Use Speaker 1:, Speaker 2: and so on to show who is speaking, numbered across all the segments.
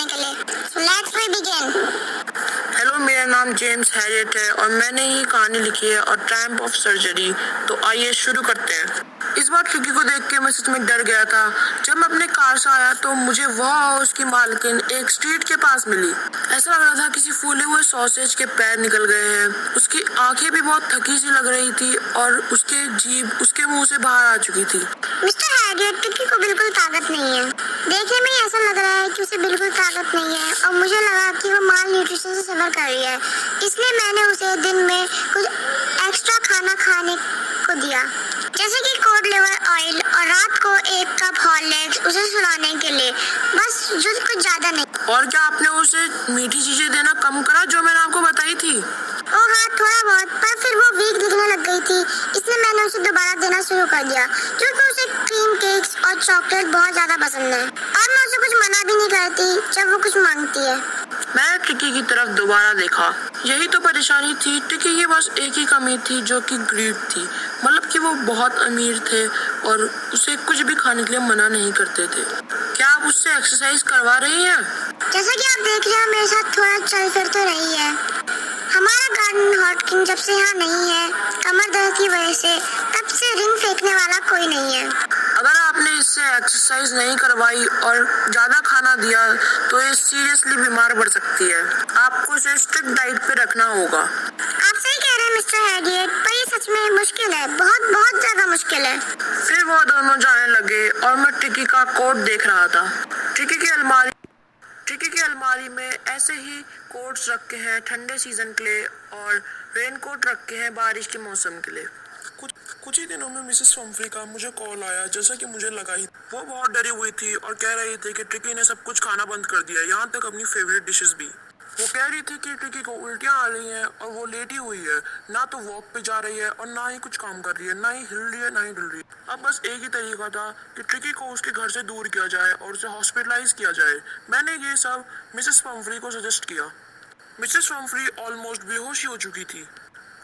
Speaker 1: करने के लिए। So let's begin.
Speaker 2: हेलो, मेरा नाम जेम्स हैरियट है और मैंने ये कहानी लिखी है और ट्रायम्फ ऑफ सर्जरी। तो आइए शुरू करते हैं। इस बार ट्रिकी को देख के मैं सच में डर गया था। जब मैं अपने कार से आया तो मुझे वह और उसकी मालकिन एक स्ट्रीट के पास मिली। ऐसा लग रहा था किसी फूले हुए सॉसेज के पैर निकल गए हैं। उसकी आंखें भी बहुत थकी सी लग रही थी और उसके जीभ उसके मुंह से बाहर आ चुकी थी।
Speaker 1: मिस्टर हैरियट, ट्रिकी को बिल्कुल ताकत नहीं है। देखने में ऐसा लग रहा है कि उसे बिल्कुल ताकत नहीं है और मुझे लगा कि वो माल न्यूट्रिशन से सफर कर रही है, इसलिए मैंने उसे दिन में कुछ एक्स्ट्रा खाना खाने को दिया, जैसे कि कोड लिवर ऑयल और रात को एक कप हॉर्लिक्स उसे सुलाने के लिए, बस जो कुछ ज्यादा नहीं।
Speaker 2: और क्या आपने उसे मीठी चीजें देना कम करा जो मैंने आपको बताई थी?
Speaker 1: ओ हाँ, थोड़ा बहुत, पर फिर वो वीक दिखने लग गई थी, इसलिए मैंने उसे दोबारा देना शुरू कर दिया, क्योंकि उसे क्रीम केक्स और चॉकलेट बहुत ज्यादा पसंद है और मैं उसे कुछ मना भी नहीं करती जब वो कुछ मांगती है।
Speaker 2: मैंने ट्रिकी की तरफ दोबारा देखा। यही तो परेशानी थी। ट्रिकी की बस एक ही कमी थी, जो कि ग्रीड थी। मतलब कि वो बहुत अमीर थे और उसे कुछ भी खाने के लिए मना नहीं करते थे। क्या आप उससे एक्सरसाइज करवा रही हैं?
Speaker 1: जैसा कि आप देख रहे हो, मेरे साथ थोड़ा चल फिर तो रही है। हमारा गार्डन हॉटकिंग जब से यहाँ नहीं है, कमर दर्द की वजह से, तब से रिंग फेंकने वाला कोई नहीं है।
Speaker 2: अगर आपने इससे एक्सरसाइज नहीं करवाई और ज्यादा खाना दिया तो ये सीरियसली बीमार पड़ सकती है। आपको इसे स्ट्रिक्ट डाइट पे रखना होगा।
Speaker 1: आप सही कह रहे हैं मिस्टर हैरियट, पर ये सच में मुश्किल है, बहुत बहुत ज्यादा मुश्किल है।
Speaker 2: फिर वो दोनों जाने लगे और मैं ट्रिकी का कोट देख रहा था। ट्रिकी की अलमारी में ऐसे ही कोट्स रखे हैं ठंडे सीजन के लिए और रेन कोट रखे हैं बारिश के मौसम के लिए। कुछ ही दिनों में मिसेस हम्फ्री का मुझे कॉल आया, जैसा कि मुझे लगा ही। वो बहुत डरी हुई थी और कह रही थी कि ट्रिकी ने सब कुछ खाना बंद कर दिया, यहाँ तक अपनी फेवरेट डिशेस भी। वो कह रही थी कि ट्रिकी को उल्टियाँ आ रही हैं और वो लेटी हुई है, ना तो वॉक पे जा रही है और ना ही कुछ काम कर रही है, ना ही हिल रही है, ना ही डुल रही है। अब बस एक ही तरीका था कि ट्रिकी को उसके घर से दूर किया जाए और उसे हॉस्पिटलाइज किया जाए। मैंने ये सब मिसेस हम्फ्री को सजेस्ट किया। मिसेस हम्फ्री ऑलमोस्ट बेहोश हो चुकी थी।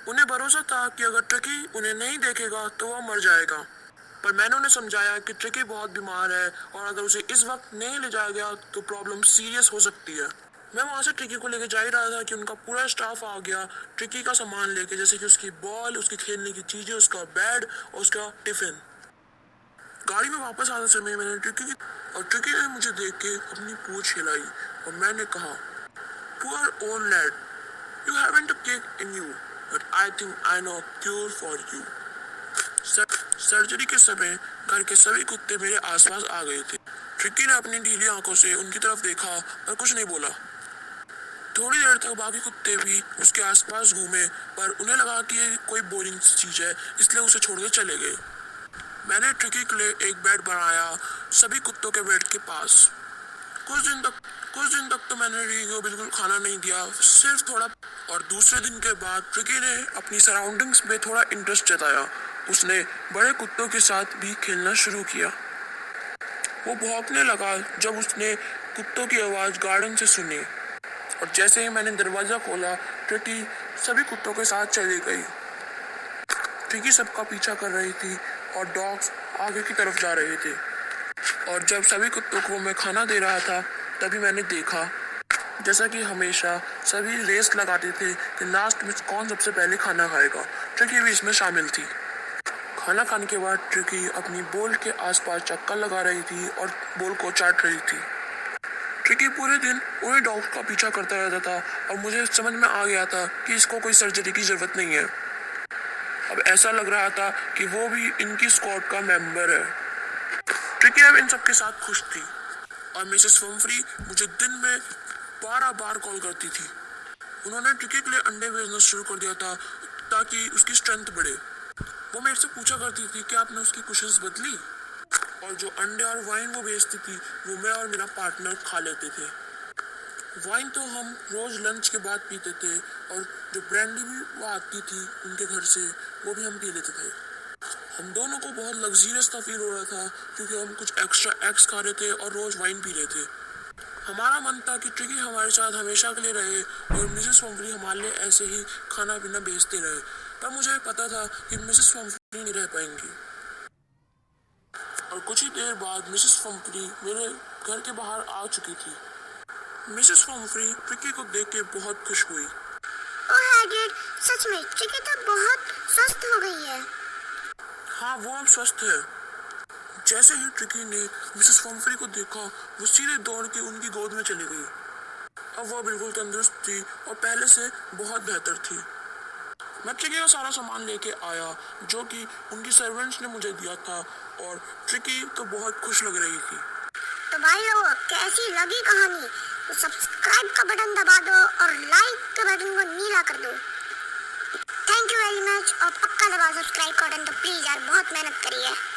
Speaker 2: उन्हें भरोसा था कि अगर ट्रिकी उन्हें नहीं देखेगा तो वह मर जाएगा, पर मैंने उन्हें समझाया कि ट्रिकी बहुत बीमार है और अगर उसे इस वक्त नहीं ले जाया गया तो प्रॉब्लम सीरियस हो सकती है। मैं वहाँ से ट्रिकी को लेके जा ही रहा था कि उनका पूरा स्टाफ आ गया ट्रिकी का सामान लेके, जैसे कि उसकी बॉल, उसकी खेलने की चीजें, उसका बेड और उसका टिफिन। गाड़ी में वापस आते समय मैंने ट्रिकी ने मुझे देख के अपनी पूंछ हिलाई और मैंने कहा, poor old lad, you haven't a kick in you, but I think I know a cure for you. Surgery के समय घर के सभी कुत्ते मेरे आसपास आ गए थे। ट्रिकी ने अपनी ढीली आंखों से उनकी तरफ देखा पर कुछ नहीं बोला। थोड़ी देर तक बाकी कुत्ते भी उसके आसपास घूमे, पर उन्हें लगा कि ये कोई बोरिंग चीज है, इसलिए उसे छोड़कर चले गए। मैंने ट्रिकी के लिए एक बेड बनाया सभी कुत्तों के बेड के पास। कुछ दिन तक तो मैंने ट्रिकी को बिल्कुल खाना नहीं दिया, सिर्फ थोड़ा। और दूसरे दिन के बाद ट्रिकी ने अपनी सराउंडिंग्स में थोड़ा इंटरेस्ट जताया। उसने बड़े कुत्तों के साथ भी खेलना शुरू किया। वो भौंकने लगा जब उसने कुत्तों की आवाज गार्डन से सुनी और जैसे ही मैंने दरवाजा खोला, ट्रिकी सभी कुत्तों के साथ चली गई। ट्रिकी सबका पीछा कर रही थी और डॉग्स आगे की तरफ जा रहे थे। और जब सभी कुत्तों को मैं खाना दे रहा था तभी मैंने देखा, जैसा कि हमेशा सभी रेस लगाते थे कि लास्ट में कौन सबसे पहले खाना खाएगा। ट्रिकी भी इसमें शामिल थी। खाना खाने के बाद ट्रिकी अपनी बोल के आसपास चक्कर लगा रही थी और बोल को चाट रही थी। ट्रिकी पूरे दिन उन्हीं डॉग का पीछा करता रहता था और मुझे समझ में आ गया था कि इसको कोई सर्जरी की जरूरत नहीं है। अब ऐसा लग रहा था कि वो भी इनकी स्क्वाड का मेंबर है। ट्रिकी अब इन सबके साथ खुश थी और मिसेस हम्फ्री मुझे दिन में 12 बार कॉल करती थी। उन्होंने ट्रिकी के लिए अंडे भेजना शुरू कर दिया था ताकि उसकी स्ट्रेंथ बढ़े। वो मेरे से पूछा करती थी कि आपने उसकी कुशन्स बदली, और जो अंडे और वाइन वो भेजती थी वो मैं और मेरा पार्टनर खा लेते थे। वाइन तो हम रोज लंच के बाद पीते थे और जो ब्रांडी भी वो आती थी उनके घर से वो भी हम पी लेते थे। हम दोनों को बहुत लग्जरियस सा फील हो रहा था क्योंकि हम कुछ एक्स्ट्रा एग्स खा रहे थे और रोज वाइन पी रहे थे। हमारा मन था कि ट्रिकी हमारे साथ हमेशा के लिए रहे और मिसेस हम्फ्री हमारे लिए ऐसे ही खाना पीना भेजते रहे, पर मुझे पता था कि मिसेस हम्फ्री नहीं रह पाएंगी। और कुछ ही देर बाद मिसेस हम्फ्री मेरे घर के बाहर आ चुकी थी। मिसेस हम्फ्री ट्रिकी को देख के बहुत खुश हुई।
Speaker 1: ओह हैग्रिड, सच में ट्रिकी तो बहुत स्वस्थ हो गई है।
Speaker 2: हाँ, वो अब स्वस्थ है। जैसे ही ट्रिकी ने मिसेस हम्फ्री को देखा, वो सीधे दौड़ के उनकी गोद में चली गई। अब वह बिल्कुल तंदुरुस्त थी और पहले से बहुत बेहतर थी। मैं ट्रिकी का सारा सामान लेके आया जो कि उनकी सर्वेंट्स ने मुझे दिया था, और ट्रिकी तो बहुत खुश लग रही थी।
Speaker 1: तो भाई लोगों, कैसी लगी कहानी? तो सब्सक्राइब का बटन दबा दो और लाइक के बटन को नीला कर दो। थैंक यू वेरी मच, और पक्का दबाओ सब्सक्राइब का बटन, तो प्लीज यार बहुत मेहनत करी है।